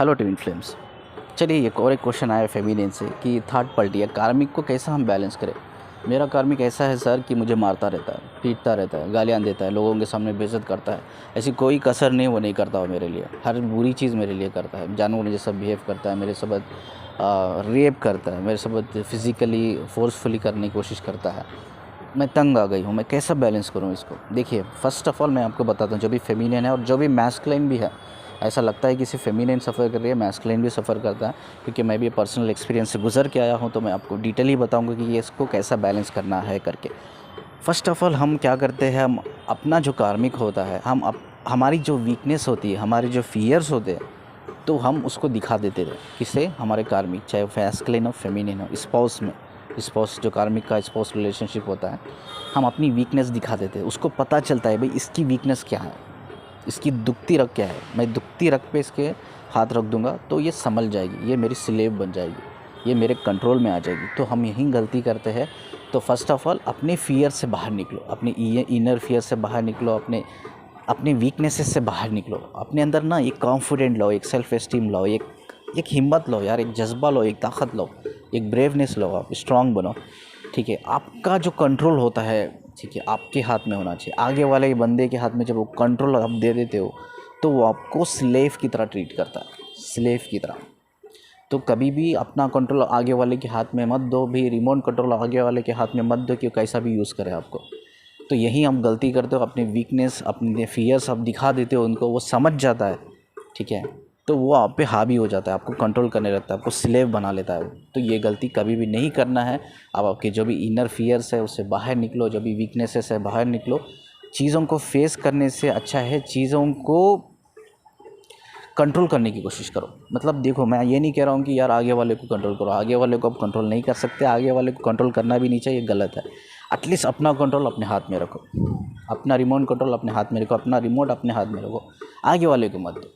Hello twin flames. चलिए एक और एक क्वेश्चन आया फेमिनिन से कि थर्ड पार्टी या कार्मिक को कैसा हम बैलेंस करें। मेरा कार्मिक ऐसा है सर कि मुझे मारता रहता है, पीटता रहता है, गालियाँ देता है, लोगों के सामने बेइज्जत करता है। ऐसी कोई कसर नहीं वो नहीं करता वो मेरे लिए, हर बुरी चीज़ मेरे लिए करता है। जानवर जैसा बिहेव करता है मेरे साथ, रेप करता है मेरे साथ, फिज़िकली फोर्सफुली करने की कोशिश करता है। मैं तंग आ गई हूँ, मैं कैसा बैलेंस करूँ इसको। देखिए फर्स्ट ऑफ़ ऑल मैं आपको बताता हूँ, जो भी फेमिनिन है और जो भी मैस्कुलिन भी है, ऐसा लगता है कि सिर्फ फेमिनिन सफ़र कर रही है, मैस्कुलिन भी सफ़र करता है। क्योंकि मैं भी पर्सनल एक्सपीरियंस से गुजर के आया हूँ, तो मैं आपको डिटेली बताऊँगा कि ये इसको कैसा बैलेंस करना है करके। फ़र्स्ट ऑफ़ ऑल हम क्या करते हैं, हम अपना जो कार्मिक होता है, हमारी जो वीकनेस होती है, हमारे जो फ़ियर्स होते हैं, तो हम उसको दिखा देते थे किससे, हमारे कार्मिक, चाहे वो मैस्कुलिन हो फेमिनिन हो। स्पाउस में, स्पाउस जो कार्मिक का स्पाउस रिलेशनशिप होता है, हम अपनी वीकनेस दिखा देते हैं। उसको पता चलता है भाई इसकी वीकनेस क्या है, इसकी दुखती रग क्या है। मैं दुखती रग पे इसके हाथ रख दूंगा तो ये संभल जाएगी, ये मेरी स्लेव बन जाएगी, ये मेरे कंट्रोल में आ जाएगी। तो हम यही गलती करते हैं। तो फर्स्ट ऑफ़ ऑल अपने फ़ियर से बाहर निकलो, अपने इनर फियर से बाहर निकलो, अपने वीकनेसेस से बाहर निकलो। अपने अंदर ना एक कॉन्फिडेंट लो, एक सेल्फ एस्टीम लो, एक हिम्मत लो यार, एक जज्बा लो, एक ताकत लो, एक ब्रेवनेस लो। आप स्ट्रांग बनो, ठीक है। आपका जो कंट्रोल होता है, ठीक है, आपके हाथ में होना चाहिए। आगे वाले बंदे के हाथ में जब वो कंट्रोल आप दे देते हो, तो वो आपको स्लेव की तरह ट्रीट करता है, स्लेव की तरह। तो कभी भी अपना कंट्रोल आगे वाले के हाथ में मत दो भी, रिमोट कंट्रोल आगे वाले के हाथ में मत दो कि कैसा भी यूज़ करे आपको। तो यही हम गलती करते हो, अपने वीकनेस, अपने फियर्स आप दिखा देते हो उनको, वो समझ जाता है, ठीक है। तो वो आप पे हावी हो जाता है, आपको कंट्रोल करने लगता है, आपको स्लेव बना लेता है वो। तो ये गलती कभी भी नहीं करना है। अब आपके जो भी इनर फियर्स है उससे बाहर निकलो, जो भी वीकनेसेस है बाहर निकलो। चीज़ों को फेस करने से अच्छा है चीज़ों को कंट्रोल करने की कोशिश करो। मतलब देखो, मैं ये नहीं कह रहा हूँ कि यार आगे वाले को कंट्रोल करो, आगे वाले को आप कंट्रोल नहीं कर सकते, आगे वाले को कंट्रोल करना भी नहीं चाहिए, गलत है। एटलीस्ट अपना कंट्रोल अपने हाथ में रखो, अपना रिमोट कंट्रोल अपने हाथ में रखो, अपना रिमोट अपने हाथ में रखो, आगे वाले को मत दो,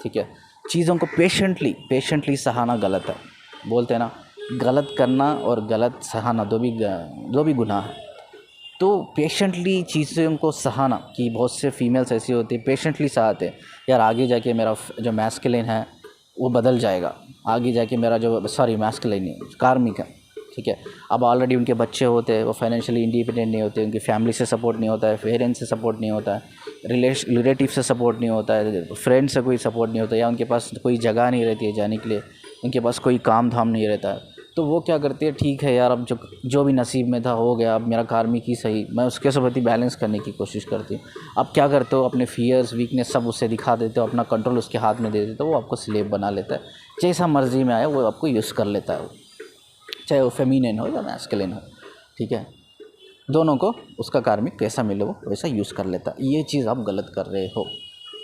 ठीक है। चीज़ों को पेशेंटली सहाना गलत है। बोलते हैं ना, गलत करना और गलत सहाना दो भी गुनाह है। तो पेशेंटली चीज़ों को सहाना, कि बहुत से फीमेल्स ऐसी होती है पेशेंटली सहाते हैं, यार आगे जाके मेरा जो मैस्कुलिन है वो बदल जाएगा, आगे जाके मेरा जो मैस्कुलिन नहीं कार्मिक है, ठीक है। अब ऑलरेडी उनके बच्चे होते हैं, वो फाइनेंशियली इंडिपेंडेंट नहीं होते, उनकी फैमिली से सपोर्ट नहीं होता है, पेरेंट्स से सपोर्ट नहीं होता है, रिलेटिव से सपोर्ट नहीं होता है, फ्रेंड से कोई सपोर्ट नहीं होता, या उनके पास कोई जगह नहीं रहती है जाने के लिए, उनके पास कोई काम धाम नहीं रहता है। तो वो क्या करती है, ठीक है यार, अब जो भी नसीब में था हो गया, अब मेरा कार्मिक ही सही, मैं उसके साथ बैलेंस करने की कोशिश करती हूँ। अब क्या करते हो, अपने फियर्स वीकनेस सब उससे दिखा देते हो, अपना कंट्रोल उसके हाथ में दे देते हो, वो आपको स्लेव बना लेता है। जैसा मर्जी में आए वो आपको यूज़ कर लेता है, वो चाहे वो फेमिनिन हो या मैस्कुलिन हो, ठीक है। दोनों को उसका कार्मिक कैसा मिले वो वैसा यूज़ कर लेता है। ये चीज़ आप गलत कर रहे हो,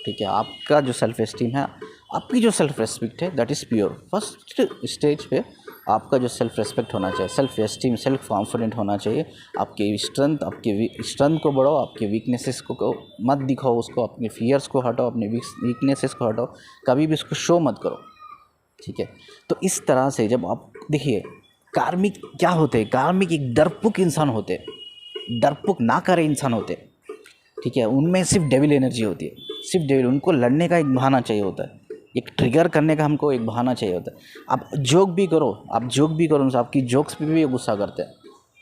ठीक है। आपका जो सेल्फ एस्टीम है, आपकी जो सेल्फ रेस्पेक्ट है, that is pure. First stage पे आपका जो सेल्फ रेस्पेक्ट होना चाहिए, सेल्फ एस्टीम, सेल्फ कॉन्फिडेंट होना चाहिए। आपकी स्ट्रेंथ, आपके स्ट्रेंथ को बढ़ाओ, आपके वीकनेसेस को मत दिखाओ उसको, अपने फियर्स को हटाओ, अपने वीकनेसेस को हटाओ, कभी भी उसको शो मत करो, ठीक है। तो इस तरह से जब आप देखिए, कार्मिक क्या होते हैं, कार्मिक एक डरपोक इंसान होते हैं, डरपोक ना करे इंसान होते हैं, ठीक है। उनमें सिर्फ डेविल एनर्जी होती है, सिर्फ डेविल। उनको लड़ने का एक बहाना चाहिए होता है, एक ट्रिगर करने का हमको एक बहाना चाहिए होता है। आप जोक भी करो, आपकी जोक्स पे भी गुस्सा करते हैं,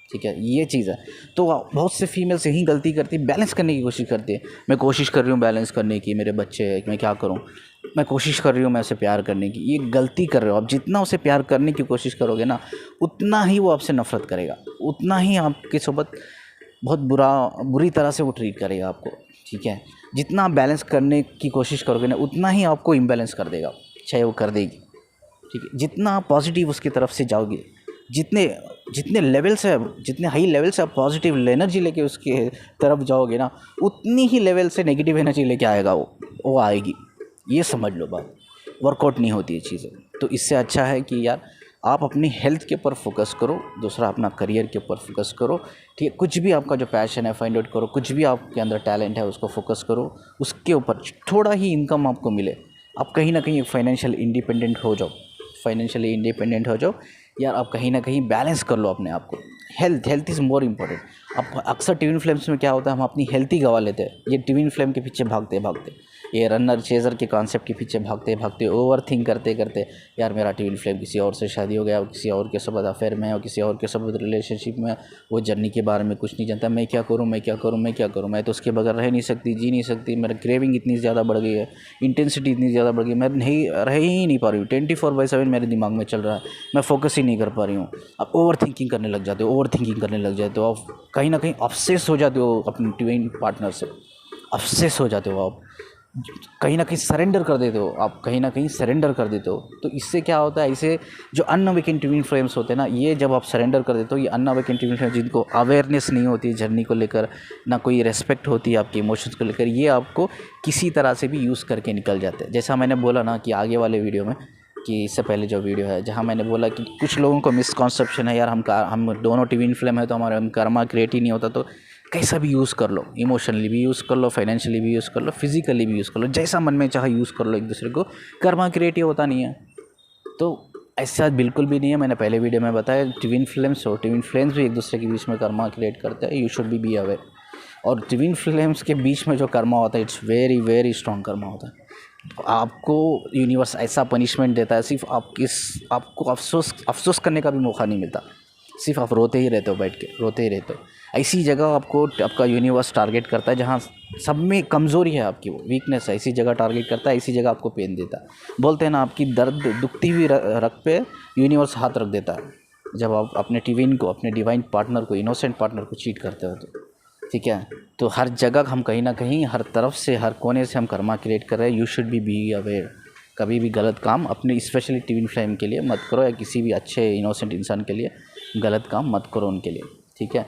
ठीक है। ये चीज़ है। तो बहुत से फीमेल्स यही गलती करती है, बैलेंस करने की कोशिश करती है। मैं कोशिश कर रही हूँ बैलेंस करने की, मेरे बच्चे हैं, मैं क्या करूँ, मैं कोशिश कर रही हूँ मैं उसे प्यार करने की। ये गलती कर रहे हो आप। जितना उसे प्यार करने की कोशिश करोगे ना, उतना ही वो आपसे नफरत करेगा, उतना ही आपके सोबत बहुत बुरी तरह से वो ट्रीट करेगा आपको, ठीक है। जितना आप बैलेंस करने की कोशिश करोगे ना, उतना ही आपको इम्बैलेंस कर देगा, चाहे वो कर देगी, ठीक है। जितना आप पॉजिटिव उसकी तरफ से जाओगे, जितने जितने लेवल से, जितने हाई लेवल से आप पॉजिटिव एनर्जी लेके उसके तरफ जाओगे ना, उतनी ही लेवल से नेगेटिव एनर्जी लेके आएगा वो आएगी। ये समझ लो बात, वर्कआउट नहीं होती ये चीज़ें। तो इससे अच्छा है कि यार आप अपनी हेल्थ के ऊपर फोकस करो, दूसरा अपना करियर के ऊपर फोकस करो, ठीक है। कुछ भी आपका जो पैशन है फाइंड आउट करो, कुछ भी आपके अंदर टैलेंट है उसको फोकस करो, उसके ऊपर थोड़ा ही इनकम आपको मिले, आप कहीं ना कहीं फाइनेंशियल इंडिपेंडेंट हो जाओ, फाइनेंशियली इंडिपेंडेंट हो जाओ यार। आप कहीं ना कहीं बैलेंस कर लो अपने आप को। Health is more important. अब अक्सर ट्विन फ्लेम्स में क्या होता है, हम अपनी हेल्थ ही गंवा लेते हैं, ये ट्विन फ्लेम के पीछे भागते भागते। ये रनर चेजर के कॉन्सेप्ट के पीछे भागते भागते ओवर थिंक करते करते यार मेरा ट्विन फ्लेम किसी और से शादी हो गया, किसी और के साथ अफेयर में, और किसी और के साथ रिलेशनशिप में, वो जर्नी के बारे में कुछ नहीं जानता। मैं क्या करूँ, मैं क्या करूँ, मैं क्या करूँ, मैं तो उसके बगैर रह नहीं सकती, जी नहीं सकती, मेरा क्रेविंग इतनी ज़्यादा बढ़ गई है, इंटेंसिटी इतनी ज़्यादा बढ़ गई, मैं नहीं रह ही नहीं पा रही हूँ, 24/7 मेरे दिमाग में चल रहा है, मैं फोकस ही नहीं कर पा रही हूँ। आप ओवर थिंकिंग करने लग जाते हो, ओवर थिंकिंग करने लग जाते हो, आप कहीं ना कहीं ऑब्सेस हो जाते हो अपने ट्विन पार्टनर से, ऑब्सेस हो जाते हो, आप कहीं ना कहीं सरेंडर कर देते हो, आप कहीं ना कहीं सरेंडर कर देते हो। तो इससे क्या होता है, इसे जो अनअवेकेंड ट्विन फ्लेम्स होते हैं ना, ये जब आप सरेंडर कर देते हो, ये अनअवेकेंड ट्विन फ्लेम्स जिनको अवेयरनेस नहीं होती जर्नी को लेकर, ना कोई रेस्पेक्ट होती है आपके इमोशंस को लेकर, ये आपको किसी तरह से भी यूज़ करके निकल जाते हैं। जैसा मैंने बोला ना कि आगे वाले वीडियो में, कि इससे पहले जो वीडियो है जहाँ मैंने बोला कि कुछ लोगों को मिसकॉन्सेप्शन है यार, हम दोनों ट्विन फ्लेम है तो हमारे हम कर्मा क्रिएट ही नहीं होता। तो कैसा भी यूज़ कर लो, इमोशनली भी यूज़ कर लो, फाइनेंशियली भी यूज़ कर लो, फिजिकली भी यूज़ कर लो, जैसा मन में चाहे यूज़ कर लो एक दूसरे को, कर्मा क्रिएटिव होता नहीं है। तो ऐसा बिल्कुल भी नहीं है। मैंने पहले वीडियो में बताया ट्विन फ्लेम्स भी एक दूसरे के बीच में कर्मा क्रिएट करते हैं, यू शुड बी अवेयर। और ट्विन फ्लेम्स के बीच में जो कर्मा होता है, it's very very strong Karma होता है। तो आपको यूनिवर्स ऐसा पनिशमेंट देता है, सिर्फ आपको अफसोस करने का भी मौका नहीं मिलता, सिर्फ आप रोते ही रहते हो, बैठ के रोते ही रहते हो। ऐसी जगह आपका यूनिवर्स टारगेट करता है जहाँ सब में कमज़ोरी है, आपकी वो वीकनेस है, ऐसी जगह टारगेट करता है, ऐसी जगह आपको पेन देता है। बोलते हैं ना, आपकी दर्द दुखती हुई रग पे यूनिवर्स हाथ रख देता है जब आप अपने ट्विन को, अपने डिवाइन पार्टनर को, इनोसेंट पार्टनर को चीट करते हो। तो ठीक है, तो हर जगह हम कहीं ना कहीं, हर तरफ से, हर कोने से हम कर्मा क्रिएट कर रहे हैं। You should be aware. कभी भी गलत काम अपने, स्पेशली ट्विन फ्लेम के लिए मत करो, या किसी भी अच्छे इनोसेंट इंसान के लिए गलत काम मत करो उनके लिए, ठीक है।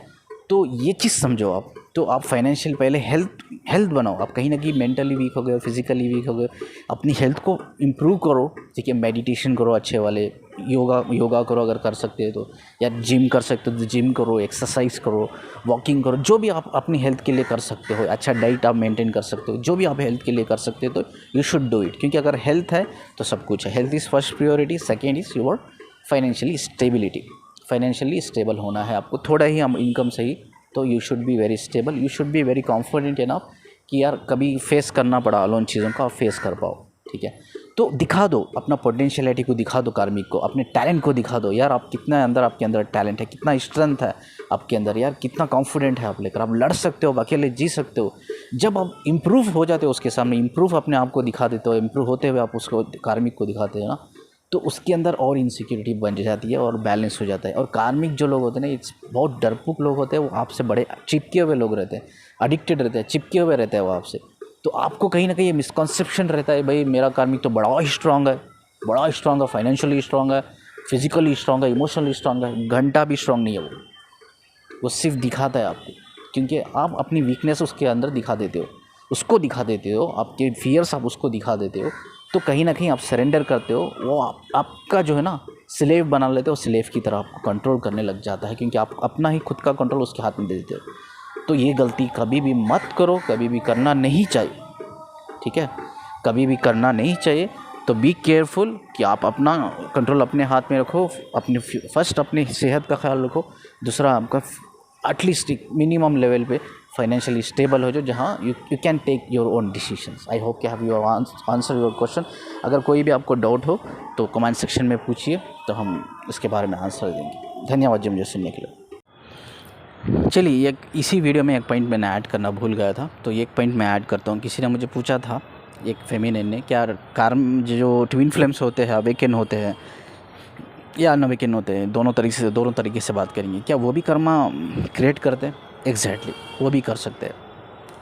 तो ये चीज़ समझो आप। तो आप फाइनेंशियल पहले हेल्थ बनाओ। आप कहीं ना कहीं मेंटली वीक हो गए, फिजिकली वीक हो गए, अपनी हेल्थ को इम्प्रूव करो, ठीक है। मेडिटेशन करो अच्छे वाले, योगा करो अगर कर सकते हो तो, या जिम कर सकते हो तो जिम करो, एक्सरसाइज करो, वॉकिंग करो, जो भी आप अपनी हेल्थ के लिए कर सकते हो। अच्छा डाइट आप मेंटेन कर सकते हो, जो भी आप हेल्थ के लिए कर सकते हो तो यू शुड डू इट, क्योंकि अगर हेल्थ है तो सब कुछ है। Health is first priority, second is your financially stability. Financially stable होना है आपको, थोड़ा ही हम इनकम सही, तो you should be very stable, you should be very confident enough कि यार कभी फेस करना पड़ा अलोन चीज़ों का, आप फेस कर पाओ, ठीक है। तो दिखा दो अपना पोटेंशियलिटी को, दिखा दो कार्मिक को, अपने टैलेंट को दिखा दो। यार आप कितना अंदर, आपके अंदर टैलेंट है, कितना स्ट्रेंथ है आपके अंदर, यार कितना कॉन्फिडेंट है आप लेकर, आप लड़ सकते हो, अकेले जी सकते हो। जब आप इम्प्रूव हो जाते हो उसके सामने, इम्प्रूव अपने आप को दिखा देते हो, इम्प्रूव होते हुए आप उसको कार्मिक को दिखाते हो ना, तो उसके अंदर और इनसिक्योरिटी बन जाती है और बैलेंस हो जाता है। और कार्मिक जो लोग होते हैं ना, इट्स बहुत डरपोक लोग होते हैं, वो आपसे बड़े चिपके हुए लोग रहते हैं, एडिक्टेड रहते हैं, चिपके हुए रहते हैं वो आपसे। तो आपको कहीं ना कहीं ये मिसकॉन्सेप्शन रहता है, भाई मेरा कार्मिक तो बड़ा ही स्ट्रांग है, बड़ा स्ट्रांग है, फाइनेंशियली स्ट्रांग है, फिजिकली स्ट्रांग है, इमोशनली स्ट्रांग है। घंटा भी स्ट्रांग नहीं है वो सिर्फ दिखाता है आपको, क्योंकि आप अपनी वीकनेस उसके अंदर दिखा देते हो, उसको दिखा देते हो, आपके फियर्स आप उसको दिखा देते हो। तो कहीं ना कहीं आप सरेंडर करते हो, वो आपका जो है ना स्लेव बना लेते हो, स्लेव की तरह आपको कंट्रोल करने लग जाता है, क्योंकि आप अपना ही खुद का कंट्रोल उसके हाथ में दे देते हो। तो ये गलती कभी भी मत करो, कभी भी करना नहीं चाहिए, ठीक है, कभी भी करना नहीं चाहिए। तो बी केयरफुल कि आप अपना कंट्रोल अपने हाथ में रखो, अपने फर्स्ट अपनी सेहत का ख्याल रखो, दूसरा आपका एटलीस्ट मिनिमम लेवल पे फाइनेंशियली स्टेबल हो जाओ, जहाँ you can take your own decisions. I hope कि have your answer your question. अगर कोई भी आपको डाउट हो तो कमेंट सेक्शन में पूछिए, तो हम इसके बारे में आंसर देंगे। धन्यवाद जी मुझे सुनने के लिए। चलिए, एक इसी वीडियो में एक पॉइंट मैंने ऐड करना भूल गया था, तो एक पॉइंट मैं ऐड करता हूँ। किसी ने मुझे पूछा था, एक फेमिनिन ने, क्या कार्म जो ट्विन फ्लेम्स होते हैं, अवेकन होते हैं या अनअवेकन होते हैं, दोनों तरीके से बात करेंगे, क्या वो भी कर्मा क्रिएट करते हैं? एग्जैक्टली, वो भी कर सकते हैं,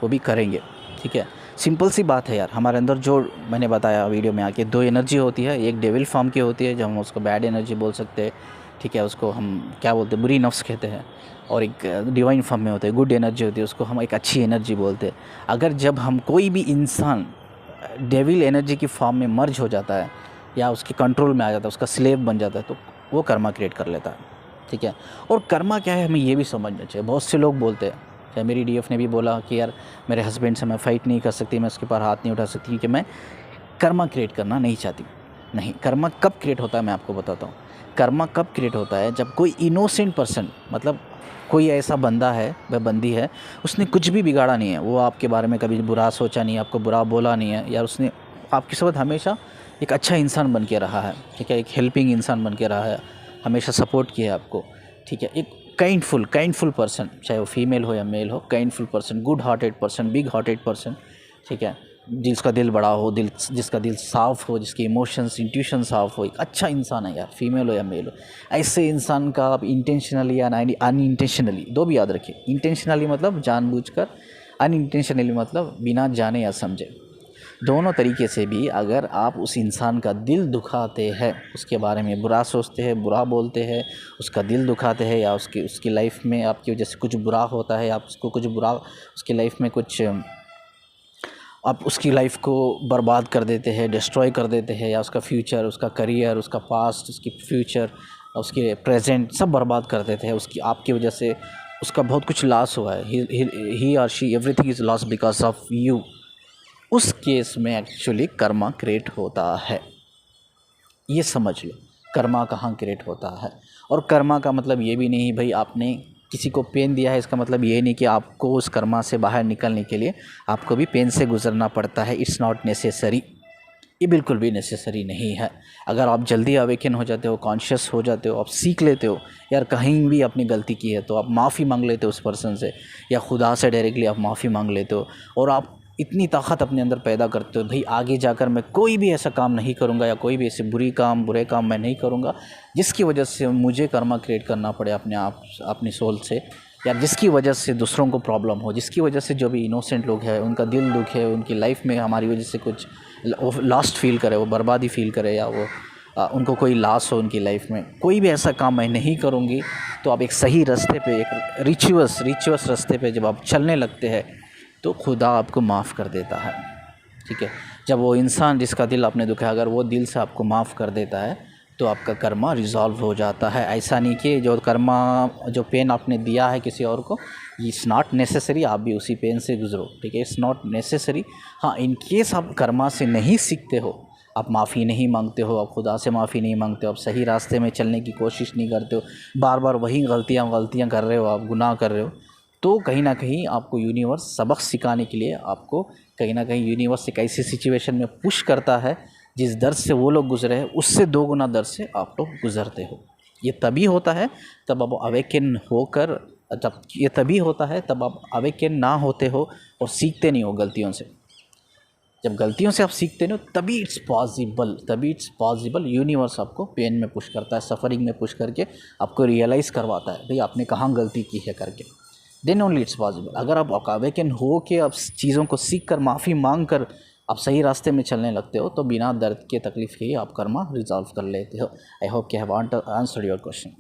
वो भी करेंगे, ठीक है। सिंपल सी बात है यार, हमारे अंदर जो मैंने बताया वीडियो में आके, दो एनर्जी होती है, एक डेविल फॉर्म की होती है, जो हम उसको बैड एनर्जी बोल सकते हैं, ठीक है, उसको हम क्या बोलते हैं, बुरी नफ्स कहते हैं। और एक डिवाइन फॉर्म में होते हैं, गुड एनर्जी होती है, उसको हम एक अच्छी एनर्जी बोलते हैं। अगर जब हम कोई भी इंसान डेविल एनर्जी की फॉर्म में मर्ज हो जाता है, या उसके कंट्रोल में आ जाता है, उसका स्लेव बन जाता है, तो वो कर्मा क्रिएट कर लेता है, ठीक है। और कर्मा क्या है, हमें ये भी समझना चाहिए। बहुत से लोग बोलते हैं, चाहे मेरी डीएफ ने भी बोला कि यार मेरे हस्बैंड से मैं फ़ाइट नहीं कर सकती, मैं उसके ऊपर हाथ नहीं उठा सकती, क्योंकि मैं कर्मा क्रिएट करना नहीं चाहती। नहीं, कर्मा कब क्रिएट होता है मैं आपको बताता हूँ। कर्मा कब क्रिएट होता है, जब कोई इनोसेंट पर्सन, मतलब कोई ऐसा बंदा है, वह बंदी है, उसने कुछ भी बिगाड़ा नहीं है, वो आपके बारे में कभी बुरा सोचा नहीं है, आपको बुरा बोला नहीं है, या उसने आपके साथ हमेशा एक अच्छा इंसान बन के रहा है, ठीक है, एक हेल्पिंग इंसान बन के रहा है, हमेशा सपोर्ट किया है आपको, ठीक है, एक काइंडफुल पर्सन, चाहे वो फीमेल हो या मेल हो, kindful person, good hearted person, big hearted person, ठीक है, जिसका दिल बड़ा हो, जिसका दिल साफ़ हो, जिसके इमोशंस इंट्यूशन साफ़ हो, एक अच्छा इंसान है यार, फीमेल हो या मेल हो। ऐसे इंसान का आप इंटेंशनली या अनइंटेंशनली, दो भी याद रखिए। इंटेंशनली मतलब जानबूझकर, अनइंटेंशनली मतलब बिना जाने या समझे। दोनों तरीके से भी अगर आप उस इंसान का दिल दुखाते हैं, उसके बारे में बुरा सोचते हैं, बुरा बोलते हैं, उसका दिल दुखाते हैं, या उसकी लाइफ में आपकी वजह से कुछ बुरा होता है, आप उसको कुछ बुरा, उसकी लाइफ में कुछ, आप उसकी लाइफ को बर्बाद कर देते हैं, डिस्ट्रॉय कर देते हैं, या उसका फ्यूचर, उसका करियर, उसका पास्ट, उसकी फ्यूचर, उसके प्रेजेंट सब बर्बाद कर देते हैं, उसकी आपकी वजह से उसका बहुत कुछ लॉस हुआ है, ही और she everything is loss because of you. उस केस में एक्चुअली कर्मा क्रिएट होता है, ये समझ लो कर्मा कहाँ क्रिएट होता है। और कर्मा का मतलब ये भी नहीं भाई आपने किसी को पेन दिया है, इसका मतलब ये नहीं कि आपको उस कर्मा से बाहर निकलने के लिए आपको भी पेन से गुजरना पड़ता है। इट्स नॉट नेसेसरी, ये बिल्कुल भी नेसेसरी नहीं है। अगर आप जल्दी अवेकन हो जाते हो, कॉन्शियस हो जाते हो, आप सीख लेते हो यार कहीं भी अपनी गलती की है तो आप माफ़ी मांग लेते हो उस पर्सन से, या खुदा से डायरेक्टली आप माफ़ी मांग लेते हो, और आप इतनी ताकत अपने अंदर पैदा करते हो भाई आगे जाकर मैं कोई भी ऐसा काम नहीं करूँगा, या कोई भी ऐसे बुरे काम मैं नहीं करूँगा जिसकी वजह से मुझे कर्मा क्रिएट करना पड़े अपने आप, अपनी सोल से, या जिसकी वजह से दूसरों को प्रॉब्लम हो, जिसकी वजह से जो भी इनोसेंट लोग हैं उनका दिल दुखे, उनकी लाइफ में हमारी वजह से कुछ लॉस्ट फील करे, वो बर्बादी फील करे, या वो उनको कोई लॉस हो उनकी लाइफ में, कोई भी ऐसा काम मैं नहीं करूँगी। तो आप एक सही रास्ते पे, एक रिचुअस रास्ते पे जब आप चलने लगते हैं तो खुदा आपको माफ़ कर देता है, ठीक है। जब वो इंसान जिसका दिल आपने दुखाया अगर वो दिल से आपको माफ़ कर देता है तो आपका कर्मा रिज़ॉल्व हो जाता है। ऐसा नहीं कि जो कर्मा, जो पेन आपने दिया है किसी और को, इट्स नॉट नेसेसरी आप भी उसी पेन से गुजरो, ठीक है, इट्स नॉट नेसेसरी। हाँ, इन केस आप कर्मा से नहीं सीखते हो, आप माफ़ी नहीं मांगते हो, आप खुदा से माफ़ी नहीं मांगते हो, आप सही रास्ते में चलने की कोशिश नहीं करते हो, बार बार वही गलतियाँ कर रहे हो, आप गुनाह कर रहे हो, तो कहीं ना कहीं आपको यूनिवर्स सबक सिखाने के लिए आपको कहीं ना कहीं यूनिवर्स एक ऐसी सिचुएशन में पुश करता है जिस दर्द से वो लोग गुजरे हैं उससे 2 गुना दर्द से आप लोग गुजरते हो। ये तभी होता है तब आप अवेकन होकर, जब ये तभी होता है तब आप अवेकन ना होते हो और सीखते नहीं हो गलतियों से। जब गलतियों से आप सीखते नहीं हो तभी इट्स पॉसिबल यूनिवर्स आपको पेन में पुश करता है, सफ़रिंग में पुश करके आपको रियलाइज़ करवाता है भाई आपने कहाँ गलती की है करके, देन ओनली इट्स पॉसिबल। अगर आप अवेकन हो के आप चीज़ों को सीख कर, माफ़ी मांग कर आप सही रास्ते में चलने लगते हो तो बिना दर्द के, तकलीफ़ के ही आप कर्मा रिजॉल्व कर लेते हो। आई होप कि हैव आंसर्ड योर क्वेश्चन।